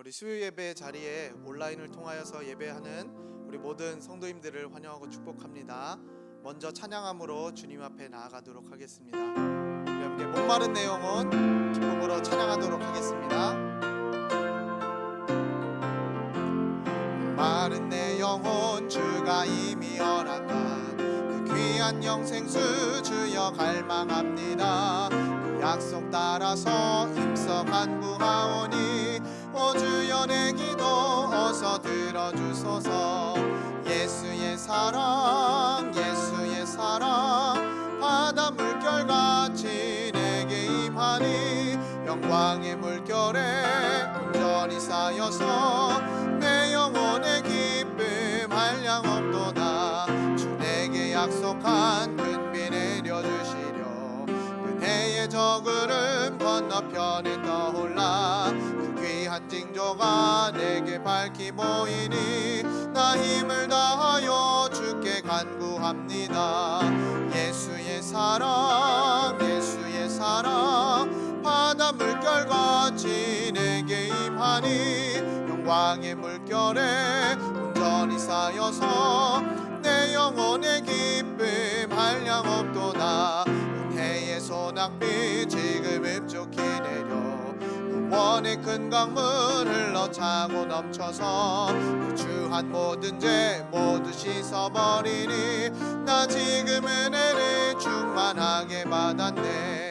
우리 수요 예배 자리에 온라인을 통하여서 예배하는 우리 모든 성도님들을 환영하고 축복합니다. 먼저 찬양함으로 주님 앞에 나아가도록 하겠습니다. 우리 함께 목마른 내 영혼 기쁨으로 찬양하도록 하겠습니다. 목마른 내 영혼 주가 이미 허락한 그 귀한 영생수 주여 갈망합니다. 그 약속 따라서 힘써 간구하오니 오 주여 내 기도 어서 들어주소서. 예수의 사랑 예수의 사랑 바다 물결같이 내게 임하니 영광의 물결에 온전히 쌓여서 내 영혼의 기쁨 한량 없도다. 주 내게 약속한 큰비 내려주시려 은혜의 저구름 건너편에 떠올라 한 징조가 내게 밝히 보이니 나 힘을 다하여 주께 간구합니다. 예수의 사랑 예수의 사랑 바다 물결같이 내게 임하니 영광의 물결에 온전히 쌓여서 내 영혼의 기쁨 한량 없도다. 은혜의 소낙비 지금 흡족히 내려 원의 큰 강물 흘러 차고 넘쳐서 그 주한 모든 죄 모두 씻어버리니 나 지금 은혜를 충만하게 받았네.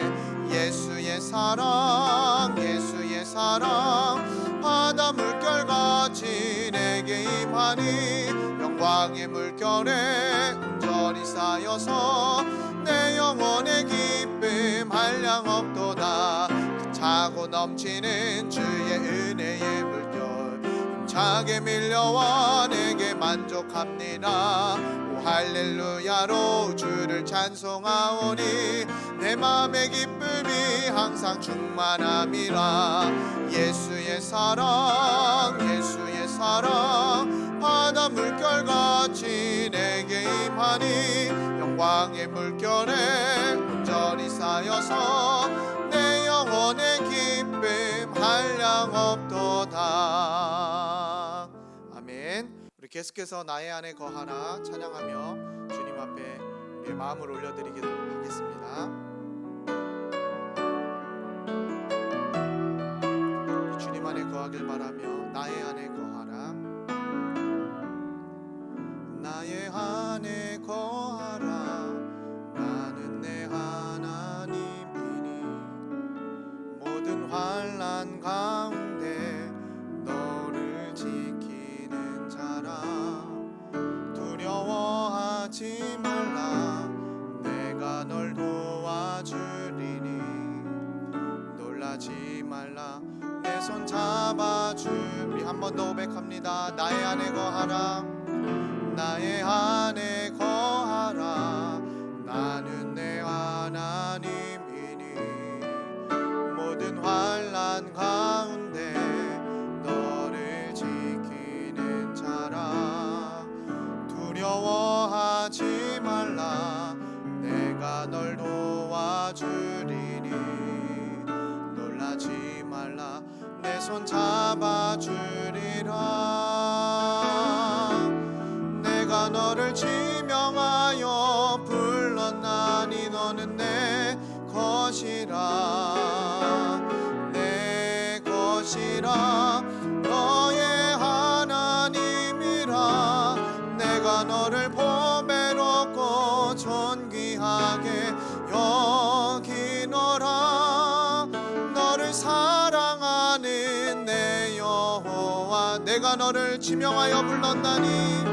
예수의 사랑 예수의 사랑 바다 물결같이 내게 임하니 영광의 물결에 온전히 쌓여서 내 영혼의 기쁨 한량 없도다. 차고 넘치는 주의 은혜의 물결 힘차게 밀려와 내게 만족합니다. 오 할렐루야로 주를 찬송하오니 내 맘의 기쁨이 항상 충만함이라. 예수의 사랑 예수의 사랑 바다 물결같이 내게 임하니 영광의 물결에 온전히 쌓여서 내 영혼의 기쁨 한량 없도다. 아멘. 우리 계속해서 나의 안에 거하라 찬양하며 주님 앞에 우리의 마음을 올려드리도록 하겠습니다. 주님 안에 거하길 바라며 나의 안에 거하라 나의 안에 거하라 나는 내 하나님이니 모든 환난 가운데 너를 지키는 자라. 두려워하지 말라 내가 널 도와주리니 놀라지 말라 내 손 잡아주리. 한 번 더 고백합니다. 나의 안에 거하라 나의 안에 거하라 나는 내 하나님이니 모든 환난 가운데 너를 지키는 자라. 두려워하지 말라 내가 널 도와주리니 놀라지 말라 내 손 잡아주리라. 내가 너를 지명하여 불렀나니 너는 내 것이라 내 것이라 너의 하나님이라. 내가 너를 보배롭고 존귀하게 여기노라. 너를 사랑하는 내 여호와 내가 너를 지명하여 불렀나니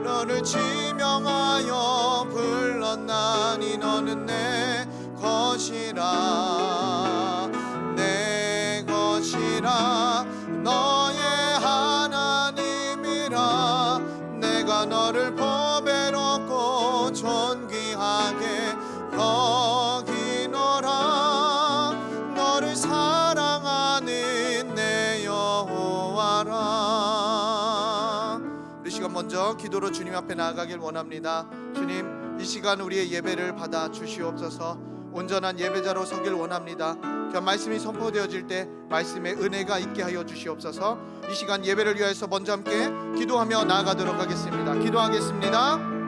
너를 지명하여 불렀나니 너는 내 것이라 내 것이라 너의 하나님이라. 내가 너를 보배롭고 존귀하게 여기노라. 너를 사랑하는 내 여호와라. 우리 시간 먼저 기도로 주님 앞에 나아가길 원합니다. 주님 이 시간 우리의 예배를 받아 주시옵소서. 온전한 예배자로 서길 원합니다. 말씀이 선포되어질 때 말씀의 은혜가 있게 하여 주시옵소서. 이 시간 예배를 위해서 먼저 함께 기도하며 나아가도록 하겠습니다. 기도하겠습니다.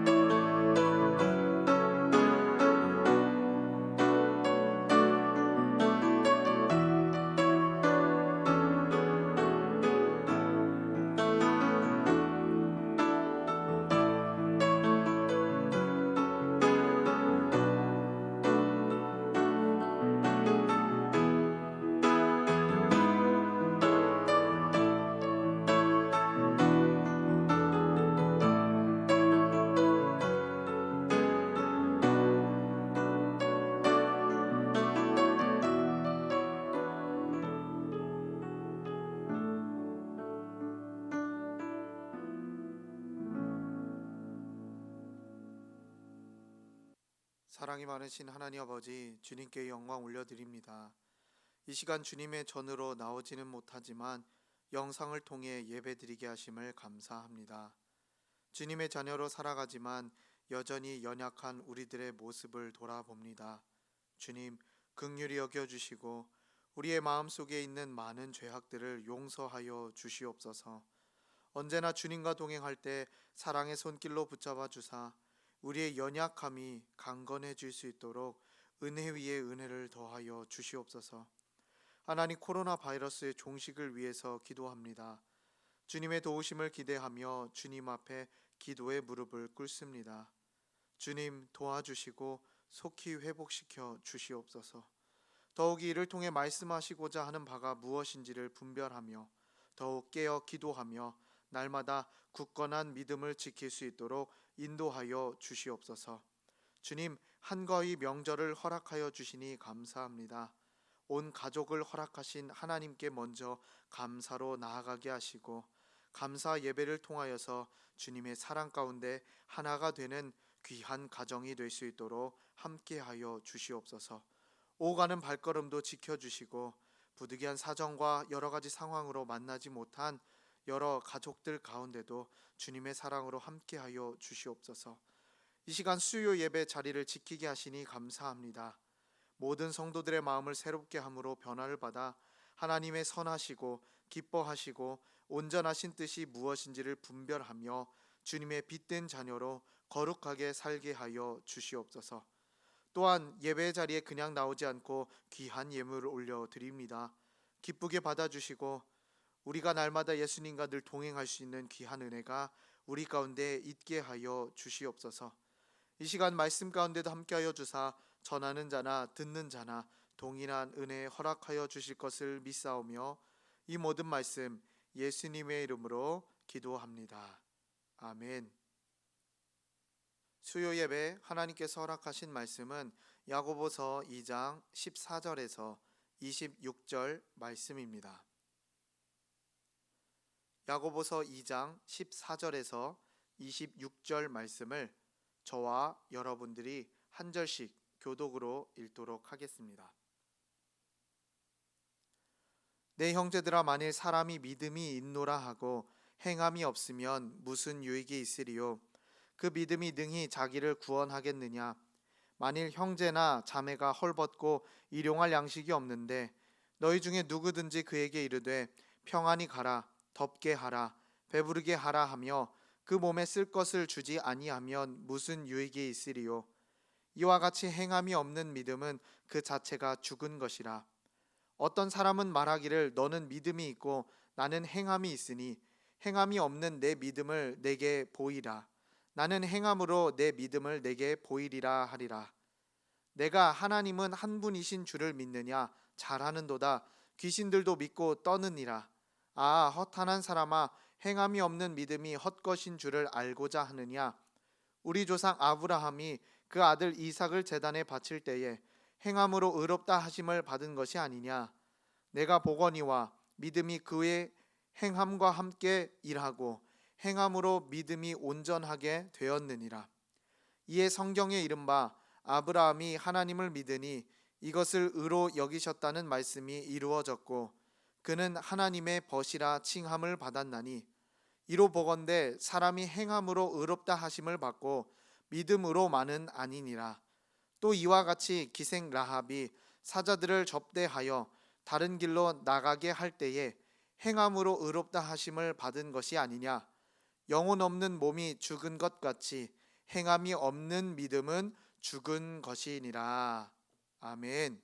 사랑이 많으신 하나님 아버지, 주님께 영광 올려드립니다. 이 시간 주님의 전으로 나오지는 못하지만 영상을 통해 예배드리게 하심을 감사합니다. 주님의 자녀로 살아가지만 여전히 연약한 우리들의 모습을 돌아봅니다. 주님, 긍휼히 여겨주시고 우리의 마음속에 있는 많은 죄악들을 용서하여 주시옵소서. 언제나 주님과 동행할 때 사랑의 손길로 붙잡아 주사 우리의 연약함이 강건해질 수 있도록 은혜 위에 은혜를 더하여 주시옵소서. 하나님, 코로나 바이러스의 종식을 위해서 기도합니다. 주님의 도우심을 기대하며 주님 앞에 기도의 무릎을 꿇습니다. 주님, 도와주시고 속히 회복시켜 주시옵소서. 더욱 이를 통해 말씀하시고자 하는 바가 무엇인지를 분별하며 더욱 깨어 기도하며 날마다 굳건한 믿음을 지킬 수 있도록 인도하여 주시옵소서. 주님, 한가위 명절을 허락하여 주시니 감사합니다. 온 가족을 허락하신 하나님께 먼저 감사로 나아가게 하시고 감사 예배를 통하여서 주님의 사랑 가운데 하나가 되는 귀한 가정이 될 수 있도록 함께하여 주시옵소서. 오가는 발걸음도 지켜주시고 부득이한 사정과 여러 가지 상황으로 만나지 못한 여러 가족들 가운데도 주님의 사랑으로 함께하여 주시옵소서. 이 시간 수요 예배 자리를 지키게 하시니 감사합니다. 모든 성도들의 마음을 새롭게 함으로 변화를 받아 하나님의 선하시고 기뻐하시고 온전하신 뜻이 무엇인지를 분별하며 주님의 빛된 자녀로 거룩하게 살게 하여 주시옵소서. 또한 예배 자리에 그냥 나오지 않고 귀한 예물을 올려드립니다. 기쁘게 받아주시고 우리가 날마다 예수님과 늘 동행할 수 있는 귀한 은혜가 우리 가운데 있게 하여 주시옵소서. 이 시간 말씀 가운데도 함께하여 주사 전하는 자나 듣는 자나 동일한 은혜 허락하여 주실 것을 믿사오며 이 모든 말씀 예수님의 이름으로 기도합니다. 아멘. 수요 예배 하나님께서 허락하신 말씀은 야고보서 2장 14절에서 26절 말씀입니다. 야고보서 2장 14절에서 26절 말씀을 저와 여러분들이 한 절씩 교독으로 읽도록 하겠습니다. 내 형제들아, 만일 사람이 믿음이 있노라 하고 행함이 없으면 무슨 유익이 있으리요? 그 믿음이 능히 자기를 구원하겠느냐? 만일 형제나 자매가 헐벗고 일용할 양식이 없는데 너희 중에 누구든지 그에게 이르되 평안히 가라, 덥게 하라, 배부르게 하라 하며 그 몸에 쓸 것을 주지 아니하면 무슨 유익이 있으리요? 이와 같이 행함이 없는 믿음은 그 자체가 죽은 것이라. 어떤 사람은 말하기를 너는 믿음이 있고 나는 행함이 있으니 행함이 없는 내 믿음을 내게 보이라. 나는 행함으로 내 믿음을 내게 보이리라 하리라. 내가 하나님은 한 분이신 줄을 믿느냐? 잘하는도다. 귀신들도 믿고 떠느니라. 아, 허탄한 사람아, 행함이 없는 믿음이 헛것인 줄을 알고자 하느냐? 우리 조상 아브라함이 그 아들 이삭을 제단에 바칠 때에 행함으로 의롭다 하심을 받은 것이 아니냐? 내가 보거니와 믿음이 그의 행함과 함께 일하고 행함으로 믿음이 온전하게 되었느니라. 이에 성경에 이른바 아브라함이 하나님을 믿으니 이것을 의로 여기셨다는 말씀이 이루어졌고 그는 하나님의 벗이라 칭함을 받았나니 이로 보건대 사람이 행함으로 의롭다 하심을 받고 믿음으로만은 아니니라. 또 이와 같이 기생 라합이 사자들을 접대하여 다른 길로 나가게 할 때에 행함으로 의롭다 하심을 받은 것이 아니냐. 영혼 없는 몸이 죽은 것 같이 행함이 없는 믿음은 죽은 것이니라. 아멘.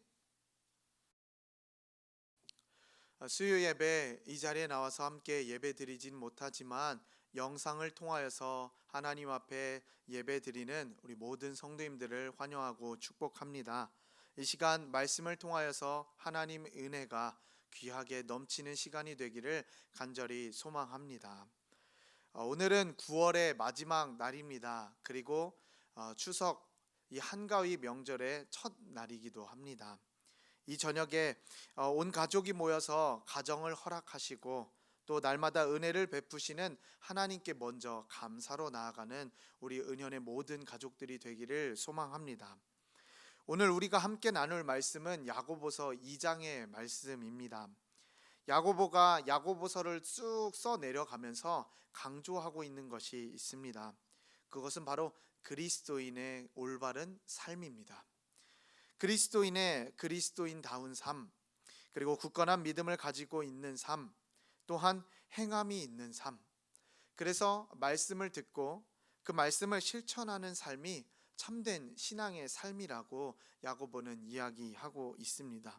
수요 예배 이 자리에 나와서 함께 예배 드리진 못하지만 영상을 통하여서 하나님 앞에 예배 드리는 우리 모든 성도님들을 환영하고 축복합니다. 이 시간 말씀을 통하여서 하나님 은혜가 귀하게 넘치는 시간이 되기를 간절히 소망합니다. 오늘은 9월의 마지막 날입니다. 그리고 추석 이 한가위 명절의 첫 날이기도 합니다. 이 저녁에 온 가족이 모여서 가정을 허락하시고 또 날마다 은혜를 베푸시는 하나님께 먼저 감사로 나아가는 우리 은현의 모든 가족들이 되기를 소망합니다. 오늘 우리가 함께 나눌 말씀은 야고보서 2장의 말씀입니다. 야고보가 야고보서를 쑥 써내려가면서 강조하고 있는 것이 있습니다. 그것은 바로 그리스도인의 올바른 삶입니다. 그리스도인의 그리스도인다운 삶, 그리고 굳건한 믿음을 가지고 있는 삶, 또한 행함이 있는 삶. 그래서 말씀을 듣고 그 말씀을 실천하는 삶이 참된 신앙의 삶이라고 야고보는 이야기하고 있습니다.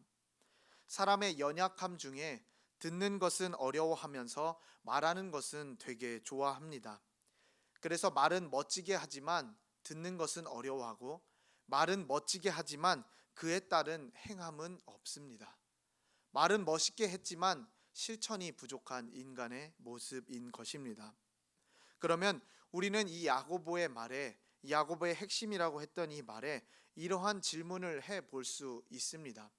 사람의 연약함 중에 듣는 것은 어려워하면서 말하는 것은 되게 좋아합니다. 그래서 말은 멋지게 하지만 듣는 것은 어려워하고, 말은 멋지게 하지만 그에 따른 행함은 없습니다. 말은 멋있게 했지만 실천이 부족한 인간의 모습인 것입니다. 그러면 우리는 이 야고보의 말에, 야고보의 핵심이라고 했던 이 말에 이러한 질문을 해볼 수 있습니다.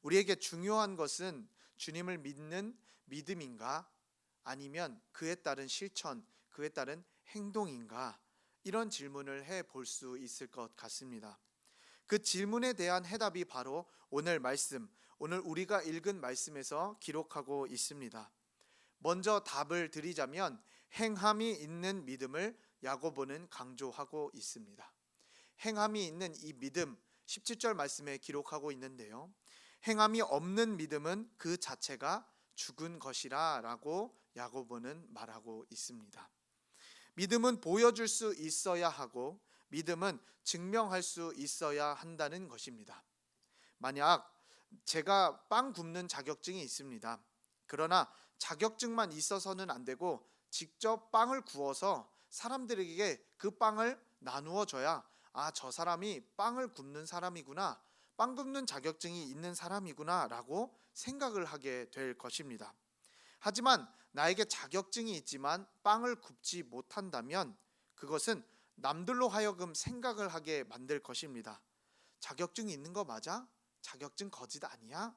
우리에게 중요한 것은 주님을 믿는 믿음인가? 아니면 그에 따른 실천, 그에 따른 행동인가? 이런 질문을 해볼 수 있을 것 같습니다. 그 질문에 대한 해답이 바로 오늘 말씀, 오늘 우리가 읽은 말씀에서 기록하고 있습니다. 먼저 답을 드리자면 행함이 있는 믿음을 야고보는 강조하고 있습니다. 행함이 있는 이 믿음, 17절 말씀에 기록하고 있는데요. 행함이 없는 믿음은 그 자체가 죽은 것이라 라고 야고보는 말하고 있습니다. 믿음은 보여줄 수 있어야 하고, 믿음은 증명할 수 있어야 한다는 것입니다. 만약 제가 빵 굽는 자격증이 있습니다. 그러나 자격증만 있어서는 안 되고 직접 빵을 구워서 사람들에게 그 빵을 나누어 줘야, 저 사람이 빵을 굽는 사람이구나, 빵 굽는 자격증이 있는 사람이구나 라고 생각을 하게 될 것입니다. 하지만 나에게 자격증이 있지만 빵을 굽지 못한다면 그것은 남들로 하여금 생각을 하게 만들 것입니다. 자격증이 있는 거 맞아? 자격증 거짓 아니야?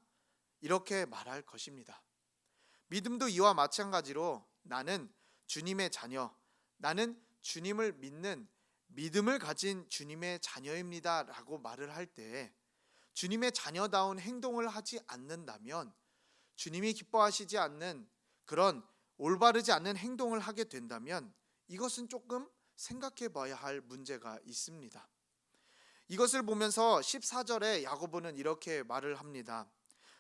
이렇게 말할 것입니다. 믿음도 이와 마찬가지로 나는 주님의 자녀, 나는 주님을 믿는 믿음을 가진 주님의 자녀입니다 라고 말을 할 때 주님의 자녀다운 행동을 하지 않는다면, 주님이 기뻐하시지 않는 그런 올바르지 않는 행동을 하게 된다면 이것은 조금 생각해 봐야 할 문제가 있습니다. 이것을 보면서 14절에 야고보는 이렇게 말을 합니다.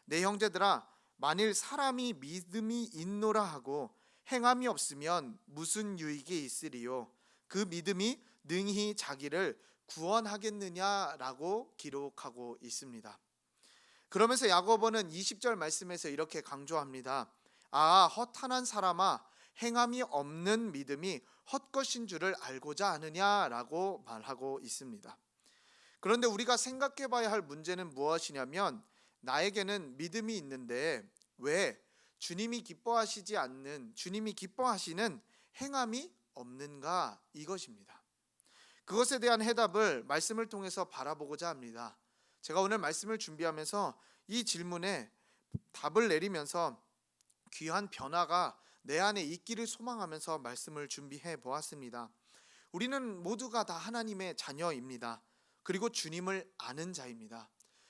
내 형제들아, 만일 사람이 믿음이 있노라 하고 행함이 없으면 무슨 유익이 있으리요? 그 믿음이 능히 자기를 구원하겠느냐라고 기록하고 있습니다. 그러면서 야고보는 20절 말씀에서 이렇게 강조합니다. 허탄한 사람아, 행함이 없는 믿음이 헛것인 줄을 알고자 아느냐라고 말하고 있습니다. 그런데 우리가 생각해 봐야 할 문제는 무엇이냐면, 나에게는 믿음이 있는데 왜 주님이 기뻐하시지 않는, 주님이 기뻐하시는 행함이 없는가, 이것입니다. 그것에 대한 해답을 말씀을 통해서 바라보고자 합니다. 제가 오늘 말씀을 준비하면서 이 질문에 답을 내리면서 귀한 변화가 내 안에 있기를 소망하면서 말씀을 준비해 보았습니다. 우리는 모두가 다 하나님의 자녀입니다. 그리고 주님을 아는 자입니다.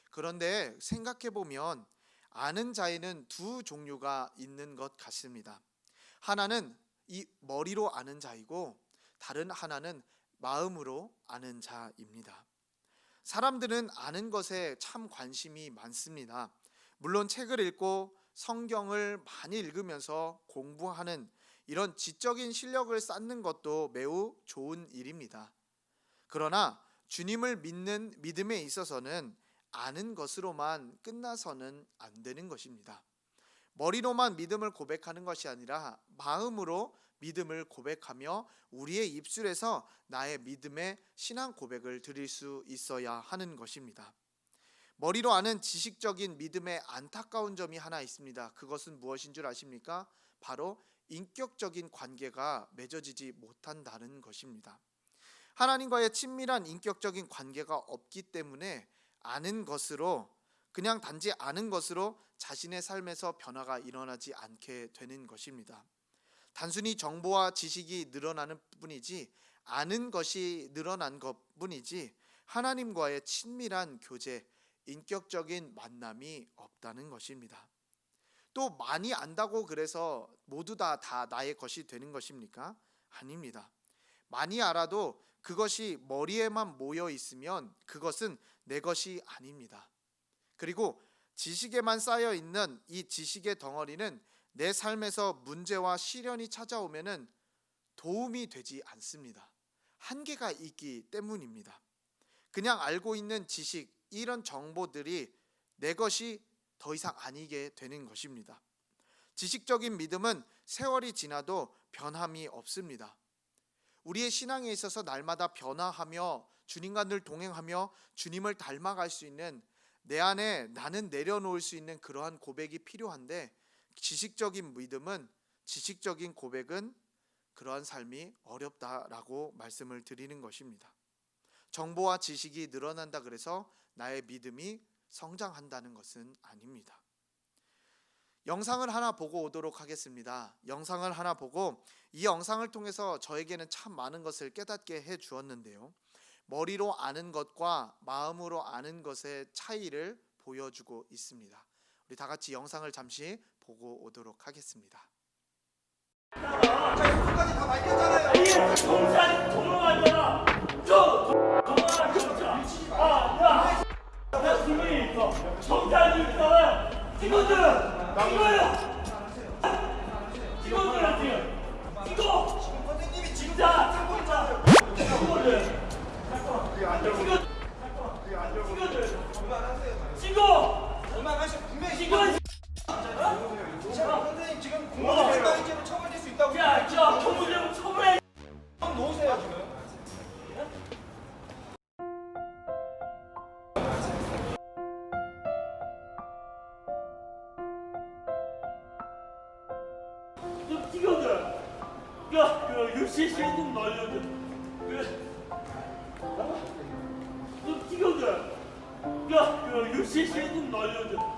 그런데 생각해 보면 아는 자에는 두 종류가 있는 것 같습니다. 하나는 이 머리로 아는 자이고, 다른 하나는 마음으로 아는 자입니다. 사람들은 아는 것에 참 관심이 많습니다. 물론 책을 읽고 성경을 많이 읽으면서 공부하는 이런 지적인 실력을 쌓는 것도 매우 좋은 일입니다. 그러나 주님을 믿는 믿음에 있어서는 아는 것으로만 끝나서는 안 되는 것입니다. 머리로만 믿음을 고백하는 것이 아니라 마음으로 믿음을 고백하며 우리의 입술에서 나의 믿음의 신앙 고백을 드릴 수 있어야 하는 것입니다. 머리로 아는 지식적인 믿음의 안타까운 점이 하나 있습니다. 그것은 무엇인 줄 아십니까? 바로 인격적인 관계가 맺어지지 못한다는 것입니다. 하나님과의 친밀한 인격적인 관계가 없기 때문에 아는 것으로, 그냥 단지 아는 것으로 자신의 삶에서 변화가 일어나지 않게 되는 것입니다. 단순히 정보와 지식이 늘어나는 뿐이지, 아는 것이 늘어난 것뿐이지 하나님과의 친밀한 교제, 인격적인 만남이 없다는 것입니다. 또 많이 안다고 그래서 모두 다 나의 것이 되는 것입니까? 아닙니다. 많이 알아도 그것이 머리에만 모여 있으면 그것은 내 것이 아닙니다. 그리고 지식에만 쌓여 있는 이 지식의 덩어리는 내 삶에서 문제와 시련이 찾아오면은 도움이 되지 않습니다. 한계가 있기 때문입니다. 그냥 알고 있는 지식, 이런 정보들이 내 것이 더 이상 아니게 되는 것입니다. 지식적인 믿음은 세월이 지나도 변함이 없습니다. 우리의 신앙에 있어서 날마다 변화하며 주님과 늘 동행하며 주님을 닮아갈 수 있는, 내 안에 나는 내려놓을 수 있는 그러한 고백이 필요한데, 지식적인 믿음은, 지식적인 고백은 그러한 삶이 어렵다라고 말씀을 드리는 것입니다. 정보와 지식이 늘어난다 그래서 나의 믿음이 성장한다는 것은 아닙니다. 영상을 하나 보고 오도록 하겠습니다. 영상을 하나 보고 이 영상을 통해서 저에게는 참 많은 것을 깨닫게 해 주었는데요. 머리로 아는 것과 마음으로 아는 것의 차이를 보여주고 있습니다. 우리 다 같이 영상을 잠시 보고 오도록 하겠습니다. 손까지 다 밝혔잖아요. 이게 동산 도망가잖아. 도망가 진짜. 야, 나 분명히 있어. 동산 있잖아. 친구들, 이거요. 친구들아 지금. 이거. 선생님이 지금 자, 찾고 있잖아요. 친구들. 친구. 그만하시고 분명히 친구. 선생님 지금 공무원단위죄로 처벌될 수 있다고. 야, 정부제국 처벌해. 형 놓으세요 지금. 좀 친구들. 그 UCC 좀 날려줘. 좀 친구들. 그 UCC 좀 날려줘.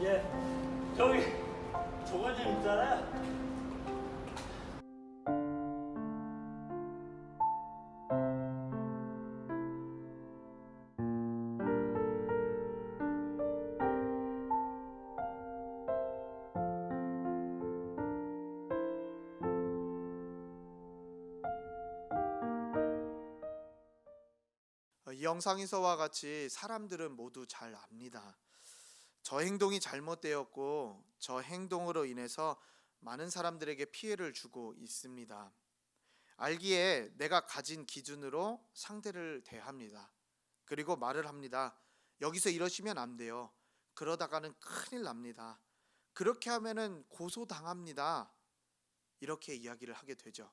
예, 저기 저거 좀 있잖아요. 이 영상에서와 같이 사람들은 모두 잘 압니다. 저 행동이 잘못되었고 저 행동으로 인해서 많은 사람들에게 피해를 주고 있습니다. 알기에 내가 가진 기준으로 상대를 대합니다. 그리고 말을 합니다. 여기서 이러시면 안 돼요. 그러다가는 큰일 납니다. 그렇게 하면은 고소당합니다. 이렇게 이야기를 하게 되죠.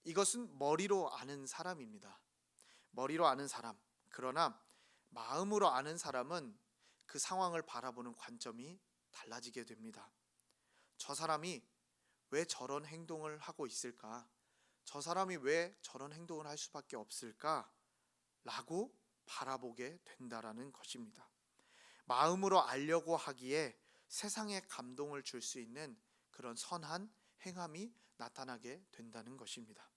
이것은 머리로 아는 사람입니다. 머리로 아는 사람. 그러나 마음으로 아는 사람은 그 상황을 바라보는 관점이 달라지게 됩니다. 저 사람이 왜 저런 행동을 하고 있을까? 저 사람이 왜 저런 행동을 할 수밖에 없을까? 라고 바라보게 된다라는 것입니다. 마음으로 알려고 하기에 세상에 감동을 줄 수 있는 그런 선한 행함이 나타나게 된다는 것입니다.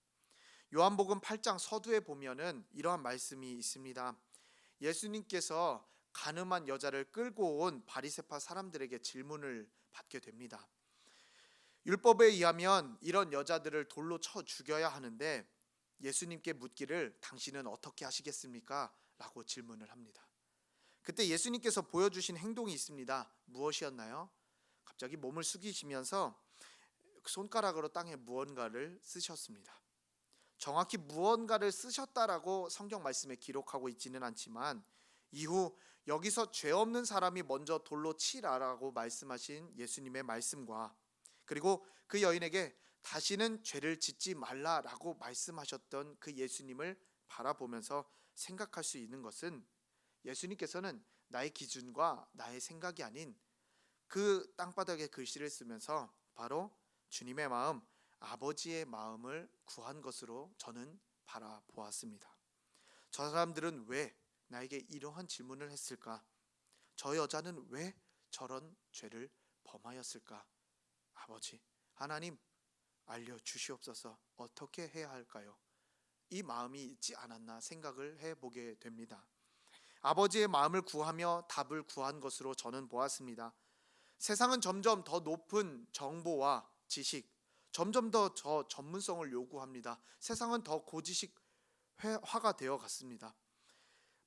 요한복음 8장 서두에 보면은 이러한 말씀이 있습니다. 예수님께서 가늠한 여자를 끌고 온 바리새파 사람들에게 질문을 받게 됩니다. 율법에 의하면 이런 여자들을 돌로 쳐 죽여야 하는데 예수님께 묻기를 당신은 어떻게 하시겠습니까? 라고 질문을 합니다. 그때 예수님께서 보여주신 행동이 있습니다. 무엇이었나요? 갑자기 몸을 숙이시면서 손가락으로 땅에 무언가를 쓰셨습니다. 정확히 무언가를 쓰셨다라고 성경 말씀에 기록하고 있지는 않지만 이후 여기서 죄 없는 사람이 먼저 돌로 치라라고 말씀하신 예수님의 말씀과 그리고 그 여인에게 다시는 죄를 짓지 말라라고 말씀하셨던 그 예수님을 바라보면서 생각할 수 있는 것은 예수님께서는 나의 기준과 나의 생각이 아닌 그 땅바닥에 글씨를 쓰면서 바로 주님의 마음, 아버지의 마음을 구한 것으로 저는 바라보았습니다. 저 사람들은 왜 나에게 이러한 질문을 했을까? 저 여자는 왜 저런 죄를 범하였을까? 아버지, 하나님 알려주시옵소서. 어떻게 해야 할까요? 이 마음이 있지 않았나 생각을 해보게 됩니다. 아버지의 마음을 구하며 답을 구한 것으로 저는 보았습니다. 세상은 점점 더 높은 정보와 지식, 점점 더 저 전문성을 요구합니다. 세상은 더 고지식화가 되어 갔습니다.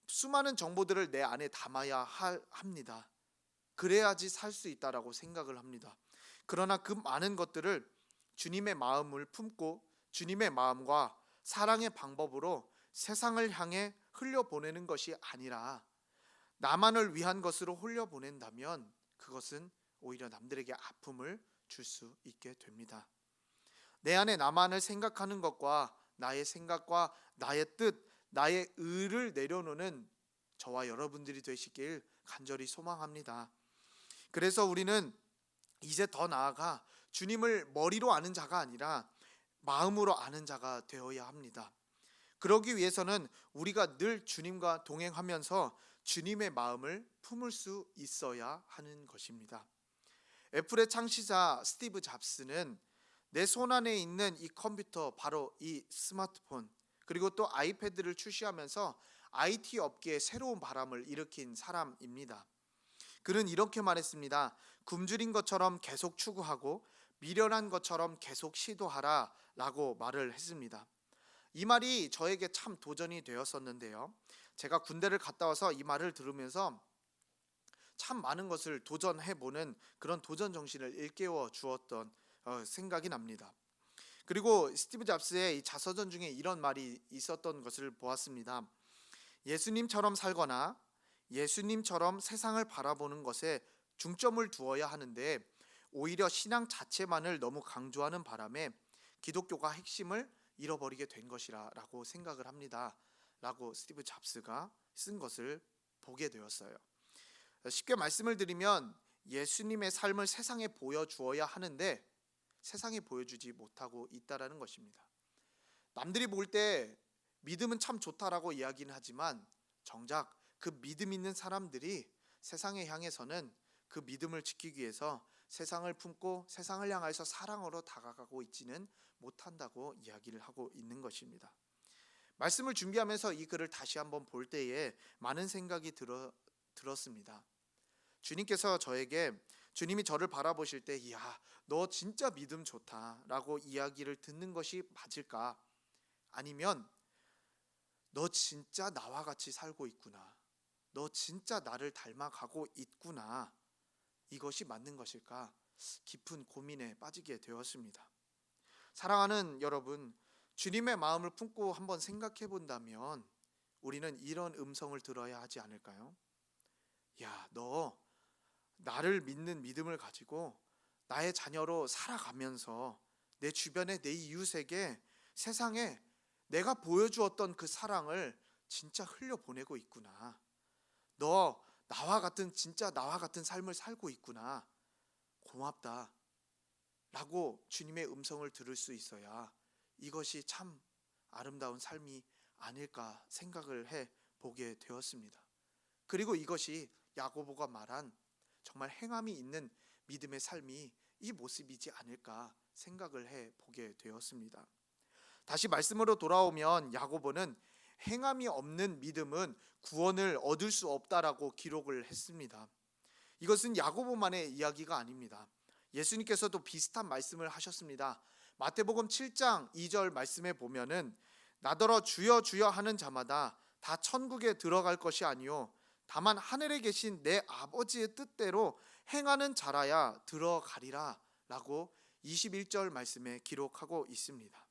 수많은 정보들을 내 안에 담아야 합니다. 그래야지 살 수 있다라고 생각을 합니다. 그러나 그 많은 것들을 주님의 마음을 품고 주님의 마음과 사랑의 방법으로 세상을 향해 흘려보내는 것이 아니라 나만을 위한 것으로 흘려보낸다면 그것은 오히려 남들에게 아픔을 줄 수 있게 됩니다. 내 안에 나만을 생각하는 것과 나의 생각과 나의 뜻, 나의 의를 내려놓는 저와 여러분들이 되시길 간절히 소망합니다. 그래서 우리는 이제 더 나아가 주님을 머리로 아는 자가 아니라 마음으로 아는 자가 되어야 합니다. 그러기 위해서는 우리가 늘 주님과 동행하면서 주님의 마음을 품을 수 있어야 하는 것입니다. 애플의 창시자 스티브 잡스는 내 손 안에 있는 이 컴퓨터, 바로 이 스마트폰, 그리고 또 아이패드를 출시하면서 IT 업계에 새로운 바람을 일으킨 사람입니다. 그는 이렇게 말했습니다. 굶주린 것처럼 계속 추구하고 미련한 것처럼 계속 시도하라 라고 말을 했습니다. 이 말이 저에게 참 도전이 되었었는데요. 제가 군대를 갔다 와서 이 말을 들으면서 참 많은 것을 도전해보는 그런 도전 정신을 일깨워 주었던 생각이 납니다. 그리고 스티브 잡스의 이 자서전 중에 이런 말이 있었던 것을 보았습니다. 예수님처럼 살거나 예수님처럼 세상을 바라보는 것에 중점을 두어야 하는데 오히려 신앙 자체만을 너무 강조하는 바람에 기독교가 핵심을 잃어버리게 된 것이라 라고 생각을 합니다 라고 스티브 잡스가 쓴 것을 보게 되었어요. 쉽게 말씀을 드리면 예수님의 삶을 세상에 보여주어야 하는데 세상에 보여주지 못하고 있다라는 것입니다. 남들이 볼 때 믿음은 참 좋다라고 이야기는 하지만 정작 그 믿음 있는 사람들이 세상에 향해서는 그 믿음을 지키기 위해서 세상을 품고 세상을 향해서 사랑으로 다가가고 있지는 못한다고 이야기를 하고 있는 것입니다. 말씀을 준비하면서 이 글을 다시 한번 볼 때에 많은 생각이 들었습니다. 주님께서 저에게 주님이 저를 바라보실 때 이야 너 진짜 믿음 좋다라고 이야기를 듣는 것이 맞을까? 아니면 너 진짜 나와 같이 살고 있구나. 너 진짜 나를 닮아가고 있구나. 이것이 맞는 것일까? 깊은 고민에 빠지게 되었습니다. 사랑하는 여러분, 주님의 마음을 품고 한번 생각해 본다면 우리는 이런 음성을 들어야 하지 않을까요? 야, 너 나를 믿는 믿음을 가지고 나의 자녀로 살아가면서 내 주변의 내 이웃에게 세상에 내가 보여주었던 그 사랑을 진짜 흘려보내고 있구나. 너 나와 같은 진짜 나와 같은 삶을 살고 있구나. 고맙다. 라고 주님의 음성을 들을 수 있어야 이것이 참 아름다운 삶이 아닐까 생각을 해 보게 되었습니다. 그리고 이것이 야고보가 말한 정말 행함이 있는 믿음의 삶이 이 모습이지 않을까 생각을 해 보게 되었습니다. 다시 말씀으로 돌아오면 야고보는 행함이 없는 믿음은 구원을 얻을 수 없다라고 기록을 했습니다. 이것은 야고보만의 이야기가 아닙니다. 예수님께서도 비슷한 말씀을 하셨습니다. 마태복음 7장 2절 말씀에 보면은 나더러 주여 주여 하는 자마다 다 천국에 들어갈 것이 아니요 다만 하늘에 계신 내 아버지의 뜻대로 행하는 자라야 들어가리라 라고 21절 말씀에 기록하고 있습니다.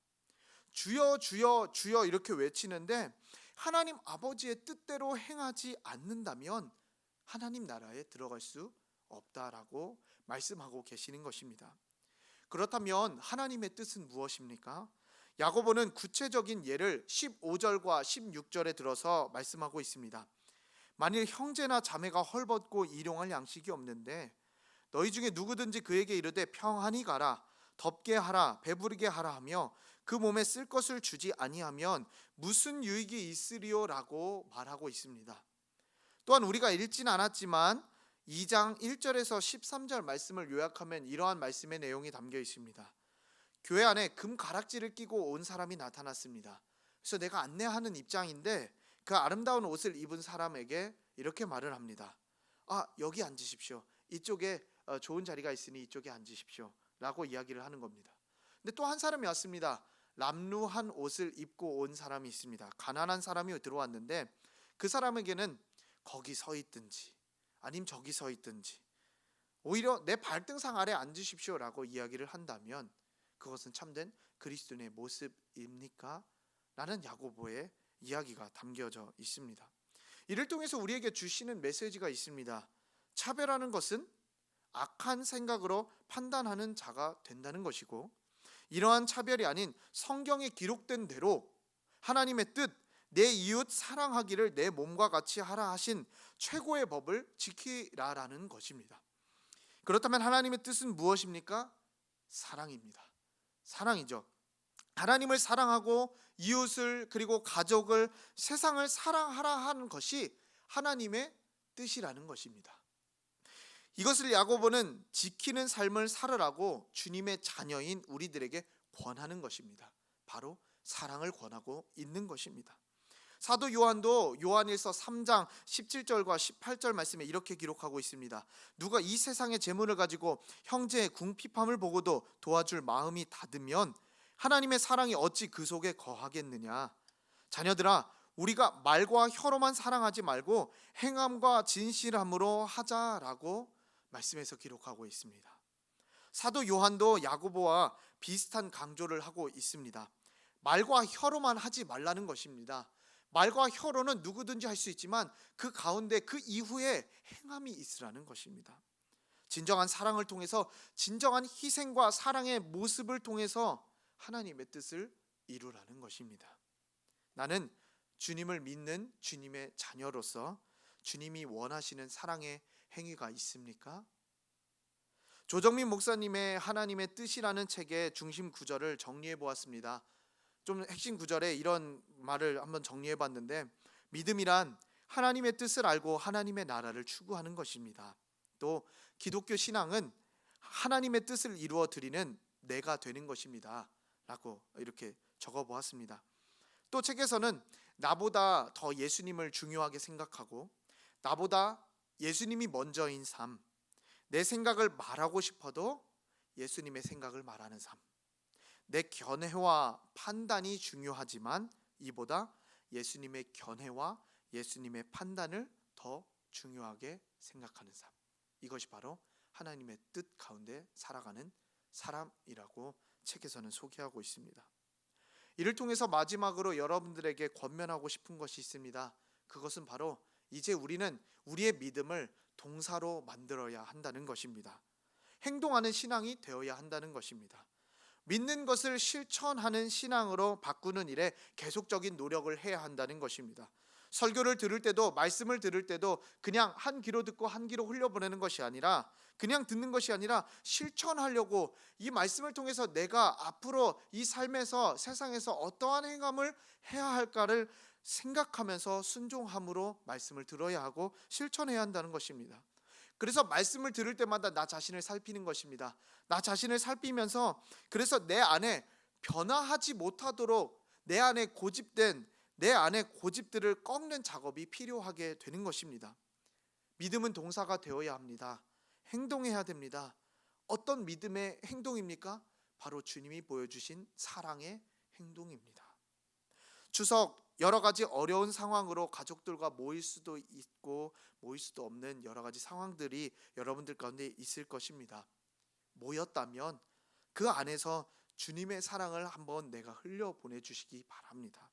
주여 주여 주여 이렇게 외치는데 하나님 아버지의 뜻대로 행하지 않는다면 하나님 나라에 들어갈 수 없다라고 말씀하고 계시는 것입니다. 그렇다면 하나님의 뜻은 무엇입니까? 야고보는 구체적인 예를 15절과 16절에 들어서 말씀하고 있습니다. 만일 형제나 자매가 헐벗고 일용할 양식이 없는데 너희 중에 누구든지 그에게 이르되 평안히 가라 덥게 하라 배부르게 하라 하며 그 몸에 쓸 것을 주지 아니하면 무슨 유익이 있으리요라고 말하고 있습니다. 또한 우리가 읽진 않았지만 2장 1절에서 13절 말씀을 요약하면 이러한 말씀의 내용이 담겨 있습니다. 교회 안에 금 가락지를 끼고 온 사람이 나타났습니다. 그래서 내가 안내하는 입장인데 그 아름다운 옷을 입은 사람에게 이렇게 말을 합니다. 여기 앉으십시오. 이쪽에 좋은 자리가 있으니 이쪽에 앉으십시오 라고 이야기를 하는 겁니다. 근데 또 한 사람이 왔습니다. 람루한 옷을 입고 온 사람이 있습니다. 가난한 사람이 들어왔는데 그 사람에게는 거기 서 있든지 아니면 저기 서 있든지 오히려 내 발등상 아래 앉으십시오 라고 이야기를 한다면 그것은 참된 그리스도인의 모습입니까? 라는 야고보의 이야기가 담겨져 있습니다. 이를 통해서 우리에게 주시는 메시지가 있습니다. 차별하는 것은 악한 생각으로 판단하는 자가 된다는 것이고 이러한 차별이 아닌 성경에 기록된 대로 하나님의 뜻, 내 이웃 사랑하기를 내 몸과 같이 하라 하신 최고의 법을 지키라라는 것입니다. 그렇다면 하나님의 뜻은 무엇입니까? 사랑입니다. 사랑이죠. 하나님을 사랑하고 이웃을 그리고 가족을 세상을 사랑하라 하는 것이 하나님의 뜻이라는 것입니다. 이것을 야고보는 지키는 삶을 살으라고 주님의 자녀인 우리들에게 권하는 것입니다. 바로 사랑을 권하고 있는 것입니다. 사도 요한도 요한일서 3장 17절과 18절 말씀에 이렇게 기록하고 있습니다. 누가 이 세상의 재물을 가지고 형제의 궁핍함을 보고도 도와줄 마음이 닫으면 하나님의 사랑이 어찌 그 속에 거하겠느냐. 자녀들아 우리가 말과 혀로만 사랑하지 말고 행함과 진실함으로 하자라고 말씀에서 기록하고 있습니다. 사도 요한도 야고보와 비슷한 강조를 하고 있습니다. 말과 혀로만 하지 말라는 것입니다. 말과 혀로는 누구든지 할 수 있지만 그 가운데 그 이후에 행함이 있으라는 것입니다. 진정한 사랑을 통해서 진정한 희생과 사랑의 모습을 통해서 하나님의 뜻을 이루라는 것입니다. 나는 주님을 믿는 주님의 자녀로서 주님이 원하시는 사랑의 행위가 있습니까? 조정민 목사님의 하나님의 뜻이라는 책의 중심 구절을 정리해 보았습니다. 좀 핵심 구절에 이런 말을 한번 정리해 봤는데 믿음이란 하나님의 뜻을 알고 하나님의 나라를 추구하는 것입니다. 또 기독교 신앙은 하나님의 뜻을 이루어 드리는 내가 되는 것입니다 라고 이렇게 적어 보았습니다. 또 책에서는 나보다 더 예수님을 중요하게 생각하고 나보다 예수님이 먼저인 삶, 내 생각을 말하고 싶어도 예수님의 생각을 말하는 삶, 내 견해와 판단이 중요하지만 이보다 예수님의 견해와 예수님의 판단을 더 중요하게 생각하는 삶, 이것이 바로 하나님의 뜻 가운데 살아가는 사람이라고 책에서는 소개하고 있습니다. 이를 통해서 마지막으로 여러분들에게 권면하고 싶은 것이 있습니다. 그것은 바로 이제 우리는 우리의 믿음을 동사로 만들어야 한다는 것입니다. 행동하는 신앙이 되어야 한다는 것입니다. 믿는 것을 실천하는 신앙으로 바꾸는 일에 계속적인 노력을 해야 한다는 것입니다. 설교를 들을 때도 말씀을 들을 때도 그냥 한 귀로 듣고 한 귀로 흘려보내는 것이 아니라 그냥 듣는 것이 아니라 실천하려고 이 말씀을 통해서 내가 앞으로 이 삶에서 세상에서 어떠한 행함을 해야 할까를 생각하면서 순종함으로 말씀을 들어야 하고 실천해야 한다는 것입니다. 그래서 말씀을 들을 때마다 나 자신을 살피는 것입니다. 나 자신을 살피면서 그래서 내 안에 변화하지 못하도록 내 안에 고집된 내 안에 고집들을 꺾는 작업이 필요하게 되는 것입니다. 믿음은 동사가 되어야 합니다. 행동해야 됩니다. 어떤 믿음의 행동입니까? 바로 주님이 보여주신 사랑의 행동입니다. 추석 여러 가지 어려운 상황으로 가족들과 모일 수도 있고 모일 수도 없는 여러 가지 상황들이 여러분들 가운데 있을 것입니다. 모였다면 그 안에서 주님의 사랑을 한번 내가 흘려 보내주시기 바랍니다.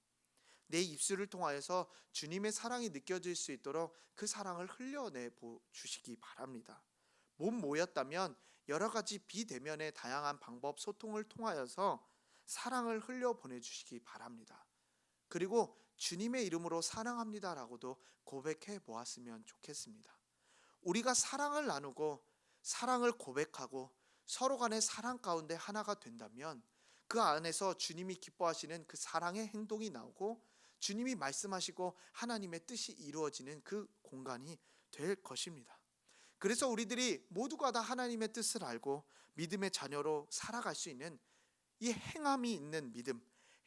내 입술을 통하여서 주님의 사랑이 느껴질 수 있도록 그 사랑을 흘려내 주시기 바랍니다. 못 모였다면 여러 가지 비대면의 다양한 방법 소통을 통하여서 사랑을 흘려 보내주시기 바랍니다. 그리고 주님의 이름으로 사랑합니다라고도 고백해 보았으면 좋겠습니다. 우리가 사랑을 나누고 사랑을 고백하고 서로 간의 사랑 가운데 하나가 된다면 그 안에서 주님이 기뻐하시는 그 사랑의 행동이 나오고 주님이 말씀하시고 하나님의 뜻이 이루어지는 그 공간이 될 것입니다. 그래서 우리들이 모두가 다 하나님의 뜻을 알고 믿음의 자녀로 살아갈 수 있는 이 행함이 있는 믿음,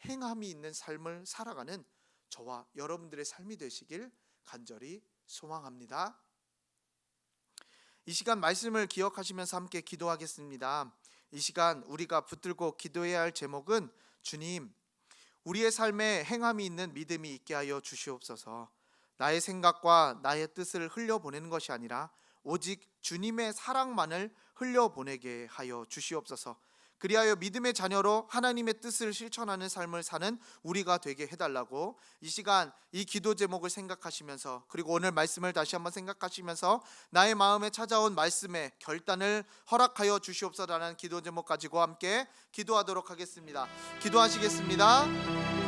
행함이 있는 삶을 살아가는 저와 여러분들의 삶이 되시길 간절히 소망합니다. 이 시간 말씀을 기억하시면서 함께 기도하겠습니다. 이 시간 우리가 붙들고 기도해야 할 제목은 주님, 우리의 삶에 행함이 있는 믿음이 있게 하여 주시옵소서. 나의 생각과 나의 뜻을 흘려보내는 것이 아니라 오직 주님의 사랑만을 흘려보내게 하여 주시옵소서. 그리하여 믿음의 자녀로 하나님의 뜻을 실천하는 삶을 사는 우리가 되게 해달라고 이 시간 이 기도 제목을 생각하시면서 그리고 오늘 말씀을 다시 한번 생각하시면서 나의 마음에 찾아온 말씀의 결단을 허락하여 주시옵소서라는 기도 제목 가지고 함께 기도하도록 하겠습니다. 기도하시겠습니다.